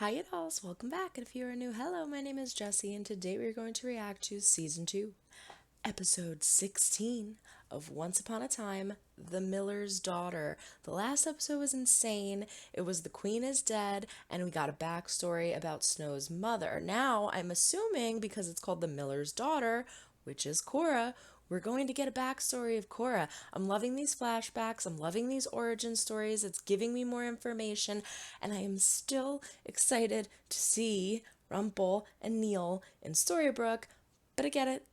Hi dolls, welcome back, and if you are new, hello, my name is Jessie, and today we're going to react to Season 2, Episode 16 of Once Upon a Time, The Miller's Daughter. The last episode was insane. It was the Queen is dead, and we got a backstory about Snow's mother. Now, I'm assuming, because it's called The Miller's Daughter, which is Cora, we're going to get a backstory of Cora. I'm loving these flashbacks. I'm loving these origin stories. It's giving me more information. And I am still excited to see Rumple and Neil in Storybrooke. But I get it.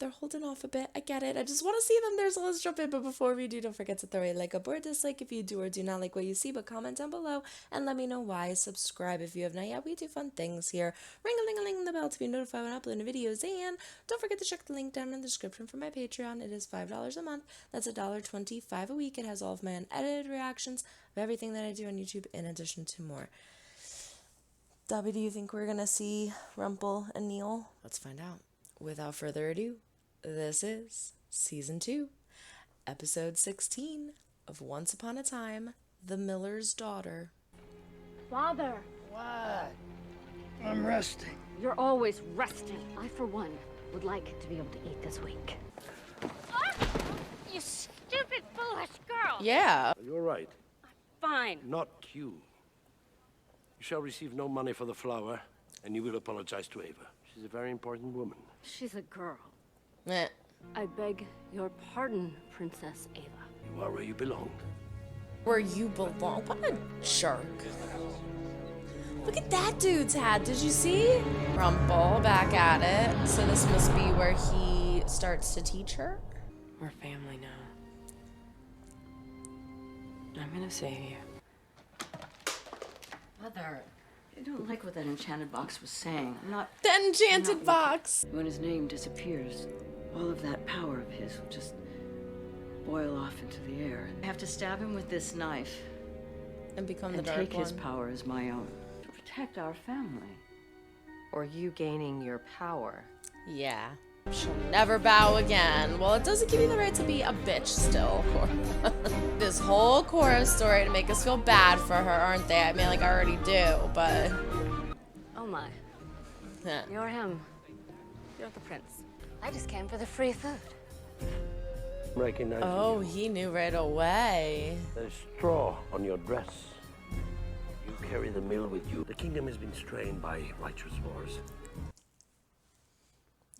They're holding off a bit. I get it. I just want to see them there, so let's jump in. But before we do, don't forget to throw a like up or a dislike if you do or do not like what you see. But comment down below and let me know why. Subscribe if you have not yet. We do fun things here. Ring-a-ling-a-ling the bell to be notified when I upload new videos. And don't forget to check the link down in the description for my Patreon. It is $5 a month. That's $1.25 a week. It has all of my unedited reactions of everything that I do on YouTube in addition to more. Dobby, do you think we're going to see Rumple and Neil? Let's find out. Without further ado, this is Season 2, Episode 16 of Once Upon a Time, The Miller's Daughter. Father! What? I'm resting. You're always resting. I, for one, would like to be able to eat this week. You stupid, foolish girl! Yeah. You're right. Fine. Not you. You shall receive no money for the flower, and you will apologize to Ava. She's a very important woman. She's a girl. Meh. I beg your pardon, Princess Ava. You are where you belong. Where you belong. What a jerk. Look at that dude's hat. Did you see? Rumple back at it. So this must be where he starts to teach her. We're family now. I'm gonna save you. Mother, I don't like what that enchanted box was saying. The enchanted box. When his name disappears, all of that power of his will just boil off into the air. I have to stab him with this knife And become the and dark take his one. power as my own to protect our family. Or you gaining your power. Yeah. She'll never bow again. Well, it doesn't give you the right to be a bitch still. This whole Cora story to make us feel bad for her, aren't they? I mean, like, I already do, but... Oh my. Yeah. You're him. You're the prince. I just came for the free food. Recognize Oh, he knew right away. There's straw on your dress. You carry the mill with you. The kingdom has been strained by righteous wars.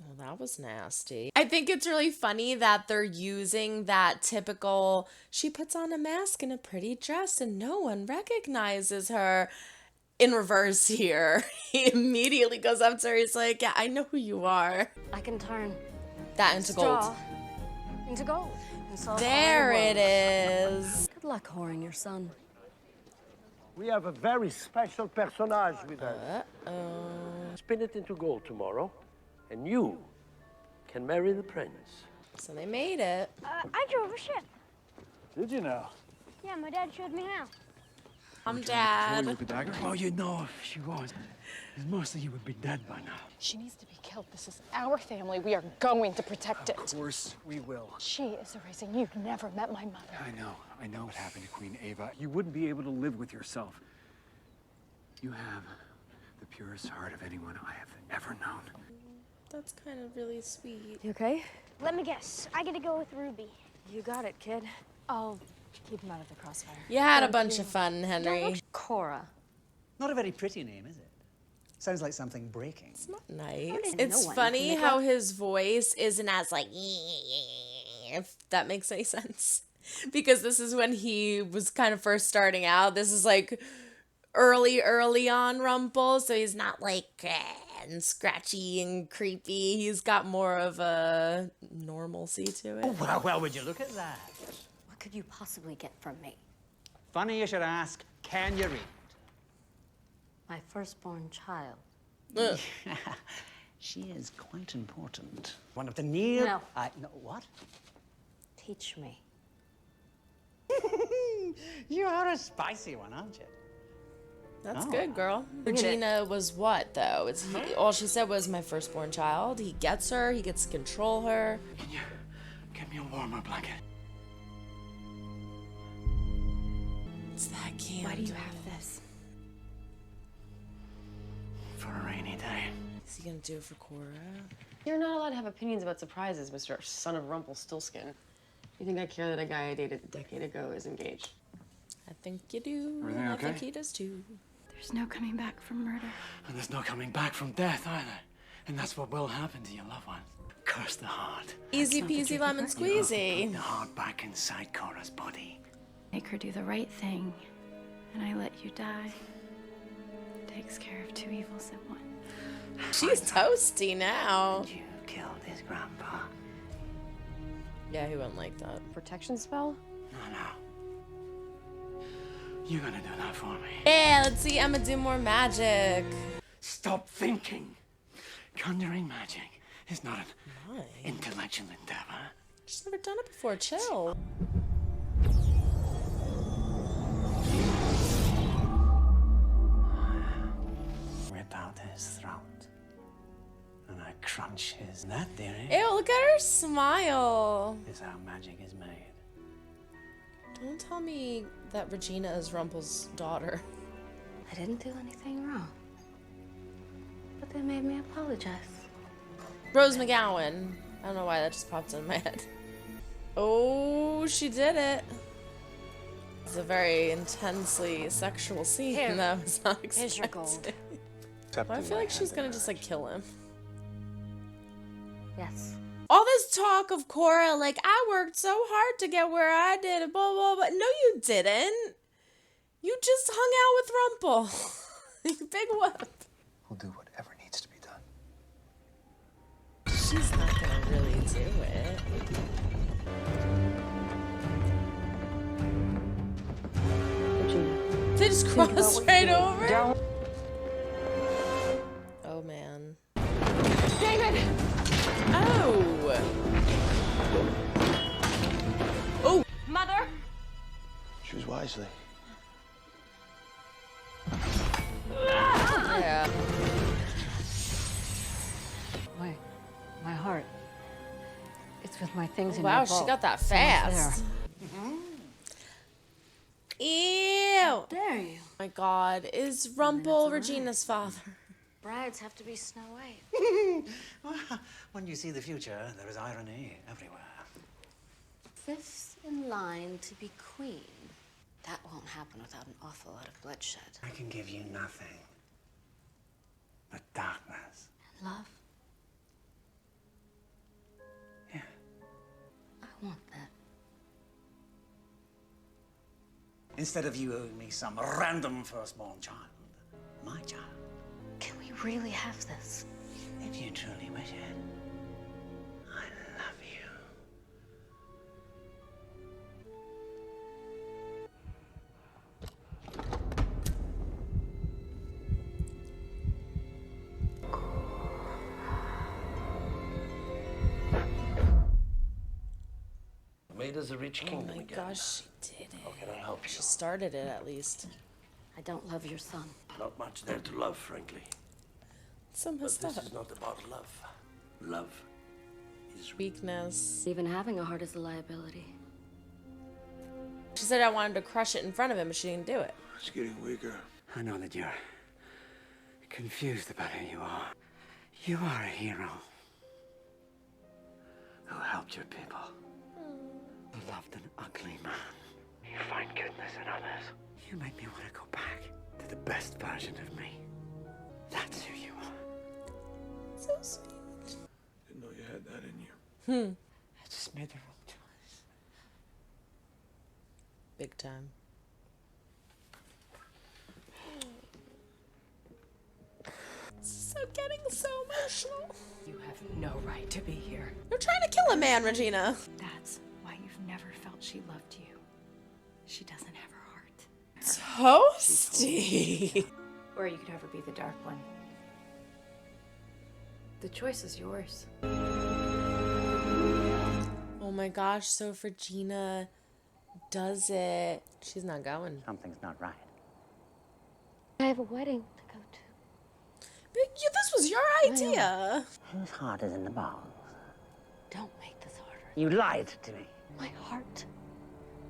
Well, that was nasty. I think it's really funny that they're using that typical, she puts on a mask and a pretty dress and no one recognizes her, in reverse here. He immediately goes up to her, he's like, yeah, I know who you are. I can turn That into straw gold. into gold. And solve all There your it woes. is. Good luck whoring your son. We have a very special personage with us. Uh-oh. Spin it into gold tomorrow, and you can marry the prince. So they made it. I drove a ship. Did you know? Yeah, my dad showed me how. I'm Dad. With the dagger? Oh, you'd know if she was. Most of you would be dead by now. She needs to be killed. This is our family. We are going to protect it. Of course we will. She is erasing. You've never met my mother. I know what happened to Queen Ava. You wouldn't be able to live with yourself. You have the purest heart of anyone I have ever known. That's kind of really sweet. You okay? Let me guess. I get to go with Ruby. You got it, kid. I'll keep him out of the crossfire. You had a bunch of fun, Henry. Cora. Not a very pretty name, is it? Sounds like something breaking. It's not nice. did It's no one funny make how his voice isn't as like, if that makes any sense. Because this is when he was kind of first starting out. This is like early on Rumple, so he's not like and scratchy and creepy. He's got more of a normalcy to it. Well, would you look at that? What could you possibly get from me? Funny you should ask, can you read? My firstborn child. Ugh. She is quite important. One of the near... No. No, what? Teach me. You are a spicy one, aren't you? That's Oh. good, girl. Regina was what, though? All she said was my firstborn child. He gets her. He gets to control her. Can you get me a warmer blanket? It's that candle. Why do you have this? for a rainy day. Is he gonna do it for Cora? You're not allowed to have opinions about surprises, Mr. Son of Rumpelstiltskin. You think I care that a guy I dated a decade ago is engaged? I think you do. Everything I okay? think he does too. There's no coming back from murder. And there's no coming back from death either. And that's what will happen to your loved ones. Curse the heart. Easy peasy lemon Put the squeezy. heart back inside Cora's body. Make her do the right thing, and I let you die. Takes care of two evils at once. She's toasty now. You killed his grandpa. Yeah, he wouldn't like that. Protection spell? No. You're gonna do that for me. Yeah, let's see Emma do more magic. Stop thinking. Conjuring magic is not an Why? intellectual endeavor. She's never done it before. Chill. Rip out his throat. And I crunch his. That theory Ew, look at her smile. is how magic is made. Don't tell me that Regina is Rumpel's daughter. I didn't do anything wrong. But they made me apologize. Rose McGowan. I don't know why that just popped in my head. Oh, she did it. It's a very intensely sexual scene Here. that I was not Here's your expecting. gold. But I feel like she's gonna just like kill him. Yes. All this talk of Cora, like, I worked so hard to get where I did, and blah, blah, blah. No, you didn't. You just hung out with Rumpel. You big whoop. We'll do whatever needs to be done. She's not gonna really do it. Regina. They just Think about crossed what right you're doing. over. Don't. Oh, man. David! Oh. Oh. Mother! Choose wisely. Yeah. My heart. It's with my things in Wow, your she vault. got that It's almost fast. there. Ew. Dare you? Oh my God. Is Rumpel Regina's father? Brides have to be Snow White. When you see the future, there is irony everywhere. Fifth in line to be queen. That won't happen without an awful lot of bloodshed. I can give you nothing but darkness. And love. Yeah. I want that. Instead of you owing me some random firstborn child, my child. Can we really have this? If you truly wish it, I love you. Made us a rich Oh kingdom my again. gosh, she did How it. can I help you? She started it at least. I don't love your son. Not much there to love, frankly. Some But stuff. this is not about love. Love is Weakness. Even having a heart is a liability. She said I wanted to crush it in front of him, but she didn't do it. It's getting weaker. I know that you're confused about who you are. You are a hero who helped your people. Who loved an ugly man. You find goodness in others. You make me want to go back to the best version of me. That's who you are. So sweet. Didn't know you had that in you. I just made the wrong choice. Big time. So getting so emotional. You have no right to be here. You're trying to kill a man, Regina. That's why you've never felt she loved you. She doesn't have her heart. Toasty. Or you could ever be the Dark One. The choice is yours. Oh my gosh, so if Regina does it, she's not going. Something's not right. I have a wedding to go to. But this was your idea. Whose heart is in the balls? Don't make this harder. You lied to me. My heart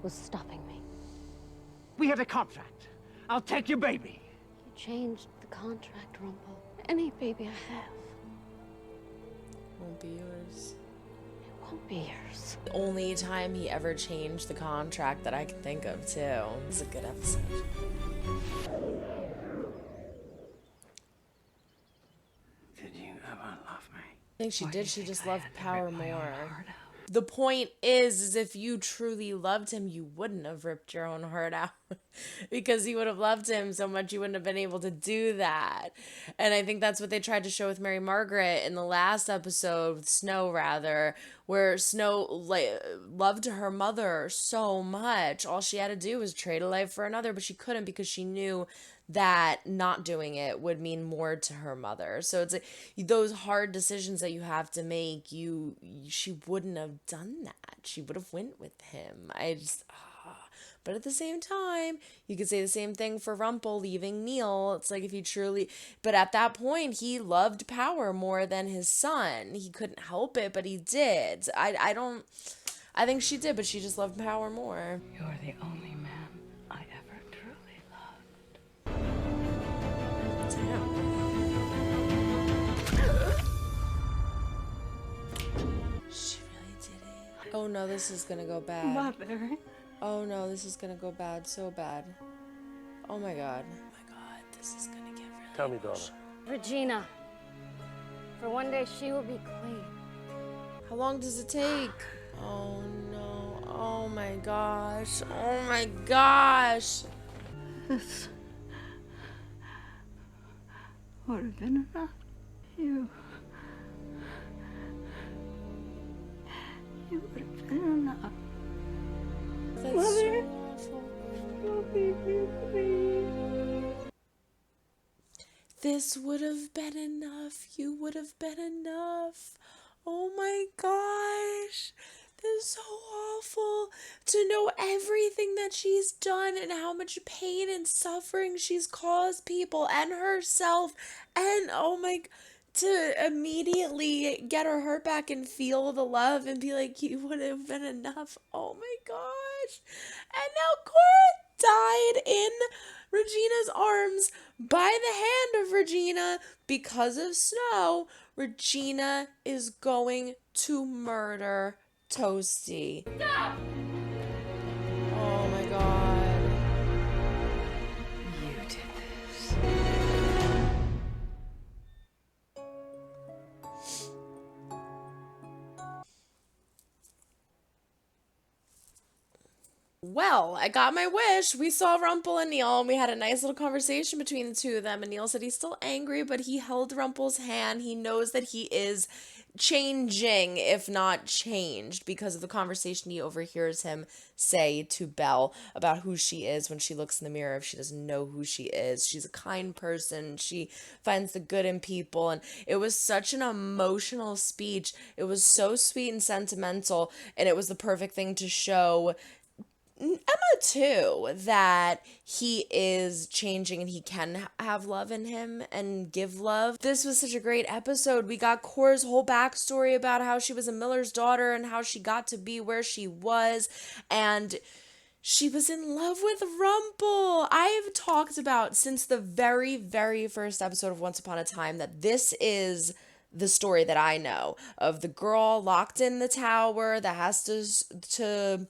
was stopping me. We had a contract. I'll take your baby. You changed the contract, Rumpel. Any baby I have Won't be yours. won't be yours. Only time he ever changed the contract that I can think of, too. It's a good episode. Did you ever love me? I think she Why do did. you She think just I loved had to power rip my own more. heart out? The point is if you truly loved him, you wouldn't have ripped your own heart out because you would have loved him so much you wouldn't have been able to do that. And I think that's what they tried to show with Mary Margaret in the last episode, with Snow rather, where Snow loved her mother so much. All she had to do was trade a life for another, but she couldn't because she knew that not doing it would mean more to her mother. So it's like those hard decisions that you have to make, she wouldn't have done that. She would have went with him. But at the same time, you could say the same thing for Rumpel leaving Neil. It's like if he truly, but at that point, he loved power more than his son. He couldn't help it, but he did. I think she did, but she just loved power more. You're the only man I ever truly loved. She really did it. Oh no, this is gonna go bad. Mother. Oh no, this is gonna go bad, so bad. Oh my god. Oh my god, this is gonna get really Tell me, daughter. Regina. For one day, she will be queen. How long does it take? Oh no. Oh my gosh. Oh my gosh. This would have been enough. You would have been enough. That's Mother. so awful. Don't leave me, please. This would have been enough. You would have been enough. Oh my gosh. This is so awful to know everything that she's done and how much pain and suffering she's caused people and herself. And oh my, to immediately get her heart back and feel the love and be like, you would have been enough. Oh my gosh. And now Cora died in Regina's arms by the hand of Regina because of Snow. Regina is going to murder Toasty. Stop! Oh my god. You did this. Well, I got my wish. We saw Rumpel and Neil, and we had a nice little conversation between the two of them. And Neil said he's still angry, but he held Rumpel's hand. He knows that he is changing, if not changed, because of the conversation he overhears him say to Belle about who she is when she looks in the mirror. If she doesn't know who she is, she's a kind person. She finds the good in people. And it was such an emotional speech. It was so sweet and sentimental. And it was the perfect thing to show Emma too, that he is changing and he can have love in him and give love. This was such a great episode. We got Cora's whole backstory about how she was a miller's daughter and how she got to be where she was, and she was in love with Rumpel. I've talked about since the very, very first episode of Once Upon a Time that this is the story that I know of the girl locked in the tower that has to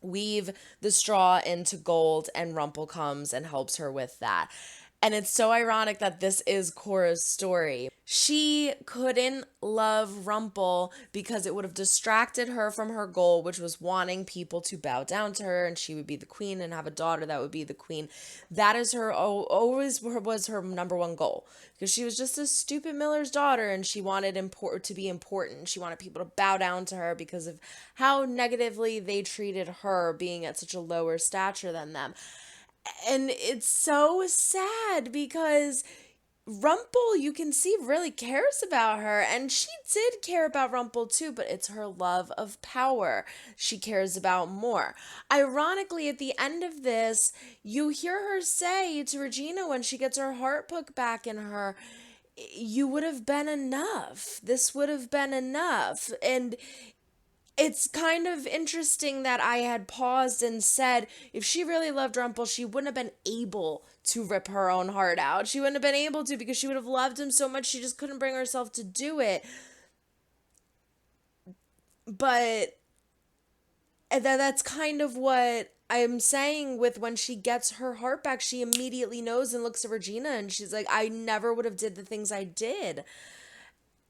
weave the straw into gold, and Rumpel comes and helps her with that. And it's so ironic that this is Cora's story. She couldn't love Rumpel because it would have distracted her from her goal, which was wanting people to bow down to her and she would be the queen and have a daughter that would be the queen. That is her, always was her number one goal, because she was just a stupid miller's daughter and she wanted to be important. She wanted people to bow down to her because of how negatively they treated her, being at such a lower stature than them. And it's so sad because Rumpel, you can see, really cares about her, and she did care about Rumpel too, but it's her love of power she cares about more. Ironically, at the end of this, you hear her say to Regina when she gets her heart put back in her, you would have been enough. This would have been enough. And it's kind of interesting that I had paused and said if she really loved Rumpel, she wouldn't have been able to rip her own heart out. She wouldn't have been able to because she would have loved him so much she just couldn't bring herself to do it. But that's kind of what I'm saying with when she gets her heart back, she immediately knows and looks at Regina and she's like, I never would have did the things I did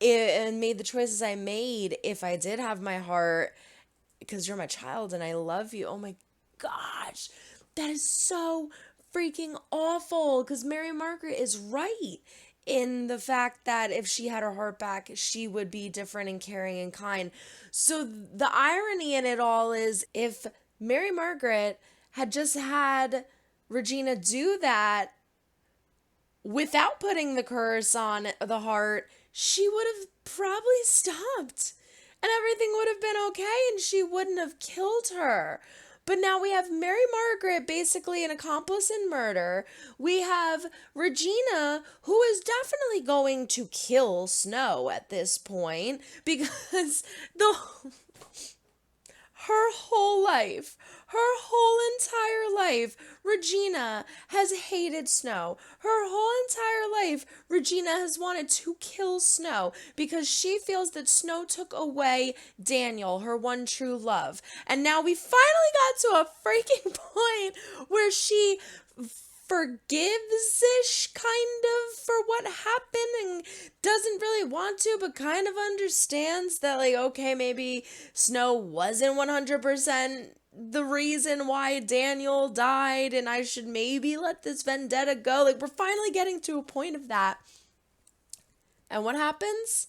and made the choices I made if I did have my heart, because you're my child and I love you. Oh my gosh, that is so freaking awful, because Mary Margaret is right in the fact that if she had her heart back, she would be different and caring and kind. So the irony in it all is if Mary Margaret had just had Regina do that without putting the curse on the heart, she would have probably stopped and everything would have been okay and she wouldn't have killed her. But now we have Mary Margaret, basically an accomplice in murder. We have Regina, who is definitely going to kill Snow at this point because her whole life, her whole entire life, Regina has hated Snow. Her whole entire life, Regina has wanted to kill Snow because she feels that Snow took away Daniel, her one true love. And now we finally got to a freaking point where she forgives-ish kind of for what happened and doesn't really want to, but kind of understands that, like, okay, maybe Snow wasn't 100% the reason why Daniel died and I should maybe let this vendetta go. Like, we're finally getting to a point of that. And what happens?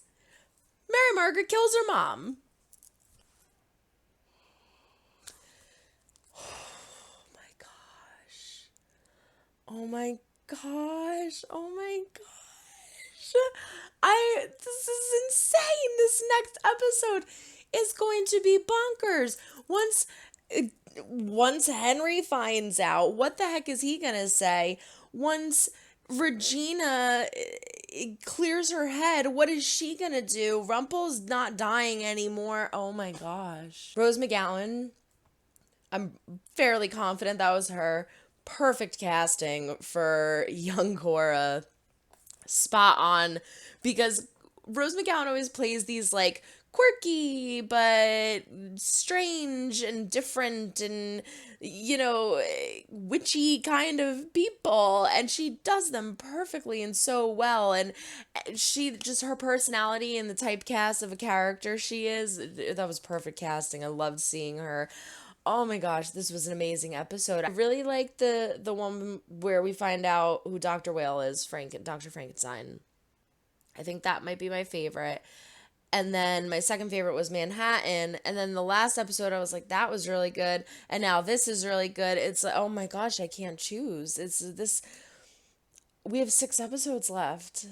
Mary Margaret kills her mom. Oh my gosh. Oh my gosh. This is insane. This next episode is going to be bonkers. Once Henry finds out, what the heck is he gonna say? Once Regina clears her head, what is she gonna do? Rumpel's not dying anymore. Oh my gosh. Rose McGowan, I'm fairly confident that was her. Perfect casting for young Cora. Spot on. Because Rose McGowan always plays these, like, quirky but strange and different and, you know, witchy kind of people, and she does them perfectly and so well. And she just, her personality and the typecast of a character she is, that was perfect casting. I loved seeing her. Oh my gosh, this was an amazing episode. I really like the one where we find out who Dr. Whale is, Dr. Frankenstein. I think that might be my favorite. And then my second favorite was Manhattan. And then the last episode, I was like, that was really good. And now this is really good. It's like, oh my gosh, I can't choose. We have 6 episodes left.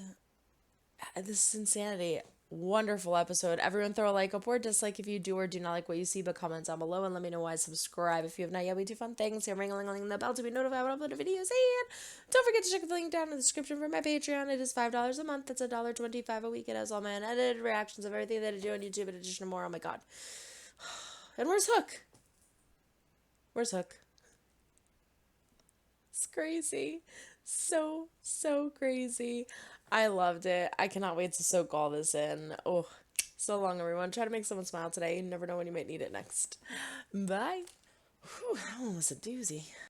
This is insanity. Wonderful episode. Everyone throw a like up or dislike if you do or do not like what you see, but comment down below and let me know why. Subscribe if you have not yet. We do fun things. Hit ring-a-ling-a-ling the bell to be notified when I upload videos. And don't forget to check the link down in the description for my Patreon. It is $5 a month. That's $1.25 a week. It has all my unedited reactions of everything that I do on YouTube in addition to more. Oh my god. And where's Hook? Where's Hook? It's crazy. So crazy. I loved it. I cannot wait to soak all this in. Oh, so long, everyone. Try to make someone smile today. You never know when you might need it next. Bye. Whew, that one was a doozy.